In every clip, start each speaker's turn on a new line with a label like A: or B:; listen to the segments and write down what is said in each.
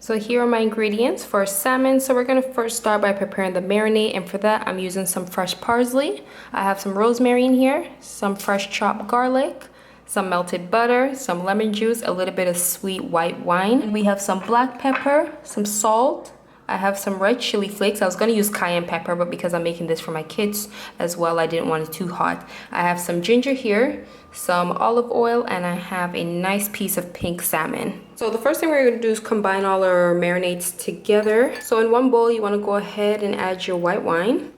A: So here are my ingredients for salmon. So we're gonna first start by preparing the marinade, and for that I'm using some fresh parsley. I have some rosemary in here, some fresh chopped garlic, some melted butter, some lemon juice, a little bit of sweet white wine. And we have some black pepper, some salt. I have some red chili flakes. I was gonna use cayenne pepper, but because I'm making this for my kids as well, I didn't want it too hot. I have some ginger here, some olive oil, and I have a nice piece of pink salmon. So the first thing we're gonna do is combine all our marinades together. So in one bowl, you wanna go ahead and add your white wine,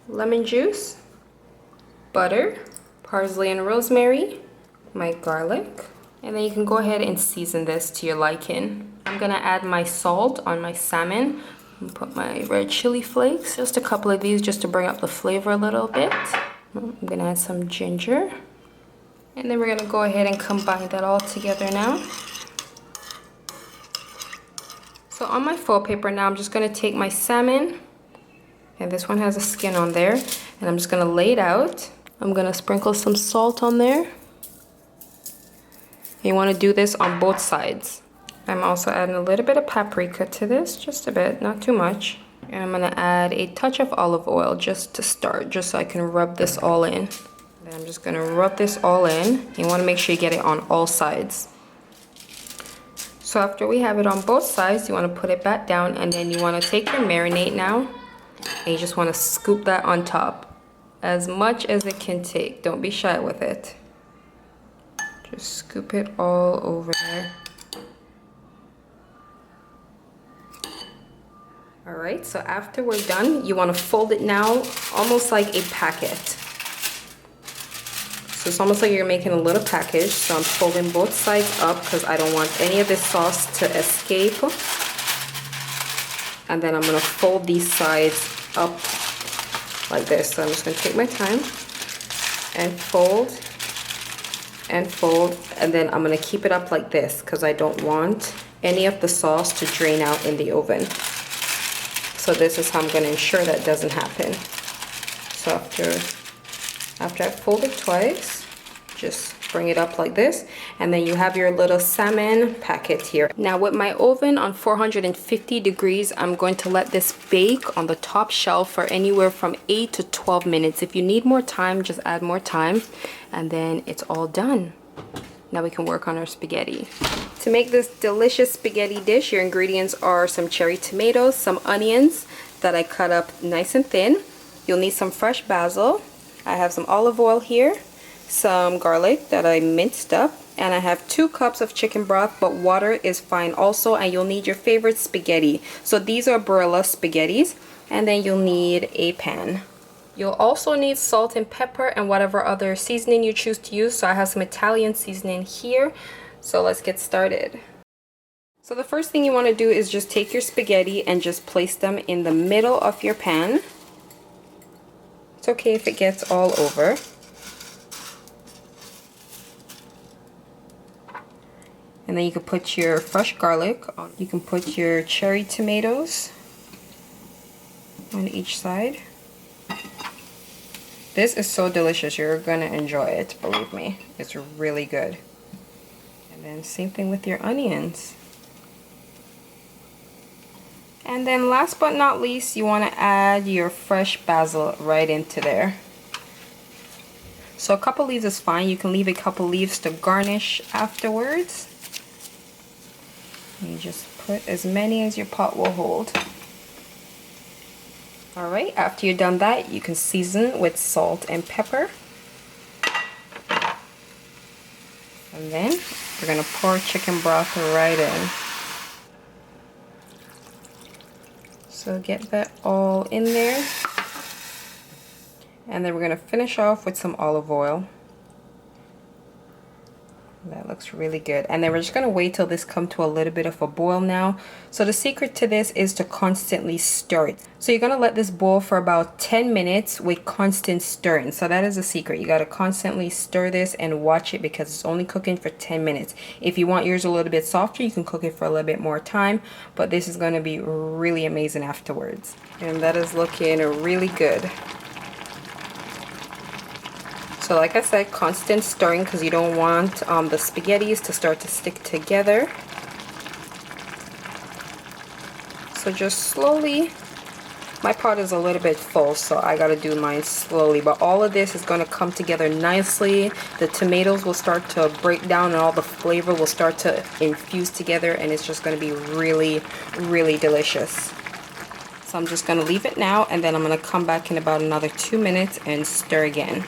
A: lemon juice, butter, parsley and rosemary, my garlic, and then you can go ahead and season this to your liking. I'm gonna add my salt on my salmon and put my red chili flakes, just a couple of these just to bring up the flavor a little bit. I'm gonna add some ginger, and then we're gonna go ahead and combine that all together now. So on my foil paper now, I'm just gonna take my salmon, and this one has a skin on there, and I'm just gonna lay it out. I'm gonna sprinkle some salt on there. You wanna do this on both sides. I'm also adding a little bit of paprika to this, just a bit, not too much. And I'm gonna add a touch of olive oil just to start, just so I can rub this all in. Then I'm just gonna rub this all in. You wanna make sure you get it on all sides. So after we have it on both sides, you wanna put it back down, and then you wanna take your marinade now, and you just wanna scoop that on top. As much as it can take, don't be shy with it. Just scoop it all over there. Alright, so after we're done, you want to fold it now almost like a packet. So it's almost like you're making a little package. So I'm folding both sides up because I don't want any of this sauce to escape. And then I'm going to fold these sides up like this. So I'm just going to take my time and fold, and then I'm going to keep it up like this because I don't want any of the sauce to drain out in the oven. So this is how I'm going to ensure that doesn't happen. So after I fold it twice, just bring it up like this, and then you have your little salmon packet here. Now with my oven on 450 degrees, I'm going to let this bake on the top shelf for anywhere from 8 to 12 minutes. If you need more time, just add more time, and then it's all done. Now we can work on our spaghetti. To make this delicious spaghetti dish, your ingredients are some cherry tomatoes, some onions that I cut up nice and thin. You'll need some fresh basil. I have some olive oil here, some garlic that I minced up, and I have 2 cups of chicken broth, but water is fine also, and you'll need your favorite spaghetti. So these are Barilla spaghettis, and then you'll need a pan. You'll also need salt and pepper and whatever other seasoning you choose to use. So I have some Italian seasoning here. So let's get started. So the first thing you want to do is just take your spaghetti and just place them in the middle of your pan. It's okay if it gets all over. And then you can put your fresh garlic on. You can put your cherry tomatoes on each side. This is so delicious. You're gonna enjoy it, believe me. It's really good. And then same thing with your onions. And then last but not least, you want to add your fresh basil right into there. So a couple leaves is fine. You can leave a couple leaves to garnish afterwards. You just put as many as your pot will hold. Alright, after you're done that, you can season with salt and pepper. And then we're going to pour chicken broth right in. So get that all in there. And then we're going to finish off with some olive oil. That looks really good. And then we're just going to wait till this comes to a little bit of a boil now. So the secret to this is to constantly stir it. So you're going to let this boil for about 10 minutes with constant stirring. So that is the secret. You got to constantly stir this and watch it because it's only cooking for 10 minutes. If you want yours a little bit softer, you can cook it for a little bit more time. But this is going to be really amazing afterwards. And that is looking really good. So like I said, constant stirring because you don't want the spaghettis to start to stick together. So just slowly, my pot is a little bit full, so I gotta do mine slowly, but all of this is gonna come together nicely. The tomatoes will start to break down and all the flavor will start to infuse together, and it's just gonna be really, really delicious. So I'm just gonna leave it now, and then I'm gonna come back in about another 2 minutes and stir again.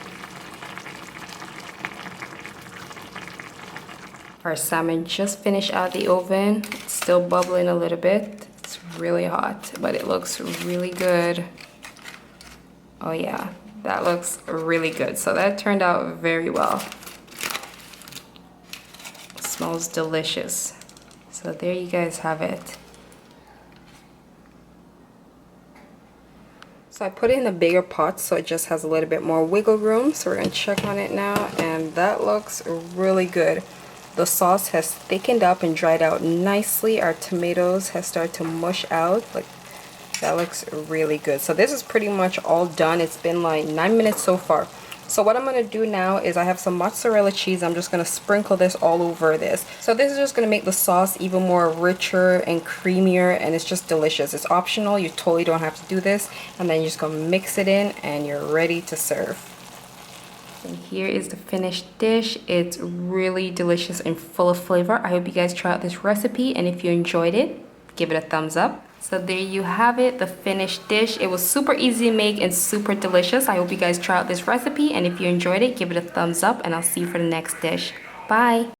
A: Our salmon just finished out of the oven. It's still bubbling a little bit. It's really hot, but it looks really good. Oh yeah, that looks really good. So that turned out very well. It smells delicious. So there you guys have it. So I put it in a bigger pot so it just has a little bit more wiggle room. So we're gonna check on it now, and that looks really good. The sauce has thickened up and dried out nicely. Our tomatoes have started to mush out. Like, that looks really good. So this is pretty much all done. It's been like 9 minutes so far. So what I'm gonna do now is I have some mozzarella cheese. I'm just gonna sprinkle this all over this. So this is just gonna make the sauce even more richer and creamier, and it's just delicious. It's optional, you totally don't have to do this. And then you're just gonna mix it in and you're ready to serve. And here is the finished dish. It's really delicious and full of flavor. I hope you guys try out this recipe, and if you enjoyed it, give it a thumbs up. So there you have it, the finished dish. It was super easy to make and super delicious. I hope you guys try out this recipe, and if you enjoyed it, give it a thumbs up, and I'll see you for the next dish. Bye!